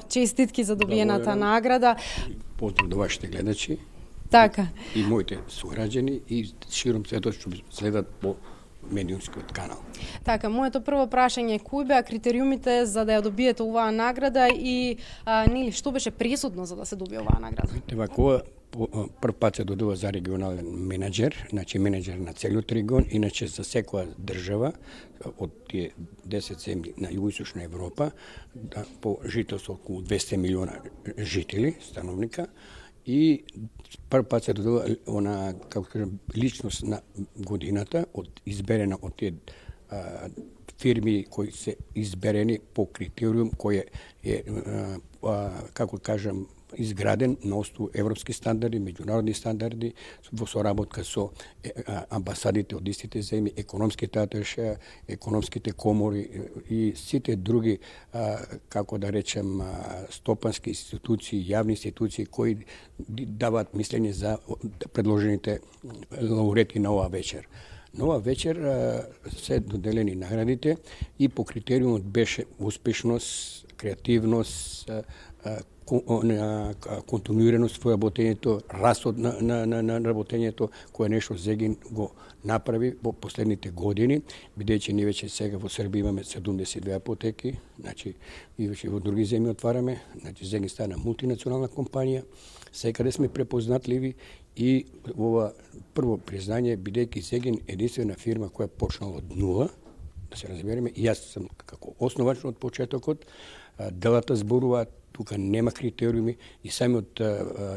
Честитки за добиената награда. Поздрав до вашите гледачи. Така. И моите суграѓани и широм светот што следат по медиумскиот канал. Така, моето прво прашање е кои беа критериумите за да ја добиете оваа награда и нели што беше пресудно за да се добие оваа награда? Вакова прв пат се додува за регионален менеджер, значи менеджер на целиот регион, иначе за секоја држава од тие 10 земји на југоисточна Европа, по жителство околу 200 милиона жители, становника, и прв пат се додува она, како кажам, личност на годината, изберена од тие фирми кои се изберени по критериум кој е како кажам, изграден на основу европски стандарди, меѓународни стандарди, во соработка со амбасадите од истите земји, економските аташеа, економските комори и сите други, како да речем, стопански институции, јавни институции кои даваат мислење за предложените лаурети на оваа вечер. На оваа вечер се доделени наградите и по критериумот беше успешност, креативност, континуираност во работењето, растот на работењето, кое нешто Зегин го направи во последните години, бидејќи ние веќе сега во Србија имаме 72 апотеки, значи и веќе во други земји отвараме, значи Зегин стана мултинационална компанија, секаде сме препознатливи и ова прво признање, бидејќи Зегин единствена фирма која почнала од нула, да се разбереме, и јас сум како основач од почетокот, делата зборуваат, тука нема критериуми и самиот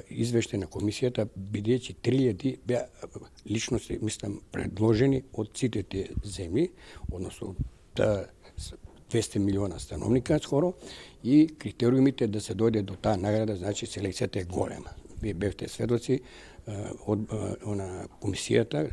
извештај на комисијата, бидејќи 3000 беа личности, мислам, предложени од сите тие земји, односно 200 милиона становника скоро, и критериумите да се дојде до таа награда, значи селекцијата е голема. Вие бевте сведоци од комисијата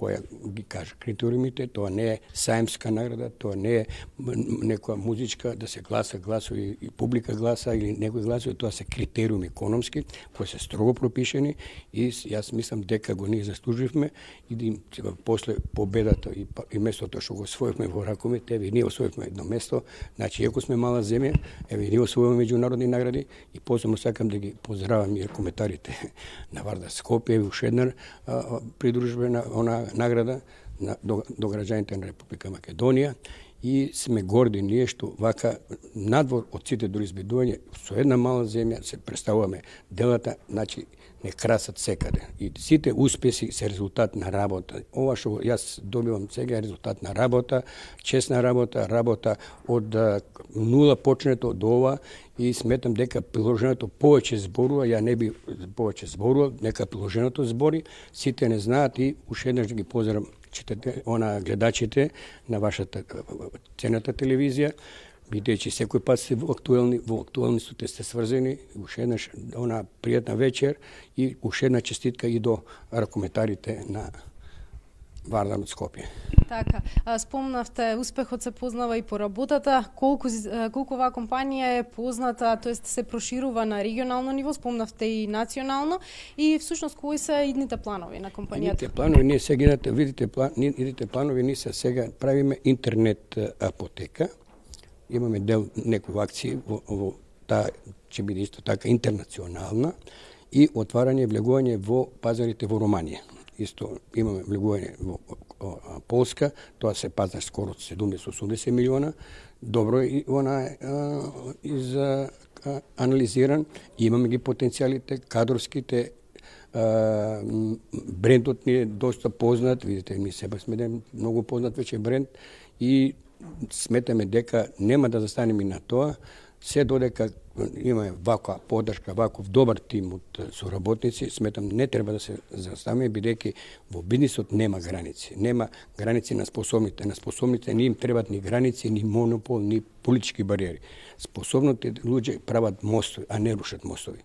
која ги кажа критериумите, тоа не е саемска награда, тоа не е некоја музичка да се гласови и публика гласа или некој гласови, тоа се критериуми економски кои се строго пропишени и јас мислам дека го ние заслуживме и после победата и местото што го освоивме во ракоме, еве ние освоивме едно место, значи иако сме мала земја, еве ние освоивме меѓународни награди и посебно сакам да ги поздравам и коментарите на Варда Скопје, уште една придружбена награда до граѓаните на Република Македонија и сме горди ние што вака надвор од сите други избедувања со една мала земја се представуваме делата, значи не красат секаде. И сите успеси се резултат на работа. Ова што јас добивам сега е резултат на работа, честна работа, работа од нула почнето до ова и сметам дека приложеното повеќе зборува, ја не би повеќе зборувал, нека приложеното збори, сите не знаат и уште еднаш да ги поздравам гледачите на вашата ценната телевизија, бидејќи секој пат сте во актуелни сте сврзани, уште еднаш пријатна вечер и уште една честитка и до ракометарите на Вардан од Скопје. Така, спомнавте, успехот се познава и по работата. Колку оваа компанија е позната, тоест се проширува на регионално ниво, спомнавте и национално, и всушност кои се идните планови на компанијата? Идните планови, ние сега идните планови, ние сега правиме интернет апотека. Имаме дел некои акции во таа ќе биде исто така интернационална и отварање влегување во пазарите во Романија. Исто имаме влегување во Полска, тоа се пазар скоро 70-80 милиона. Добро е анализиран, имаме ги потенцијалите, кадрските, брендот ни е доста познат, видите, ми себе сме многу познат веќе бренд и сметаме дека нема да застанеме на тоа, се додека имаме ваква поддршка, ваков добар тим од соработници, сметам не треба да се заставаме, бидејќи во бизнисот нема граници. Нема граници на способните. На способните не им требат ни граници, ни монопол, ни политички бариери. Способните луѓе прават мостови, а не рушат мостови.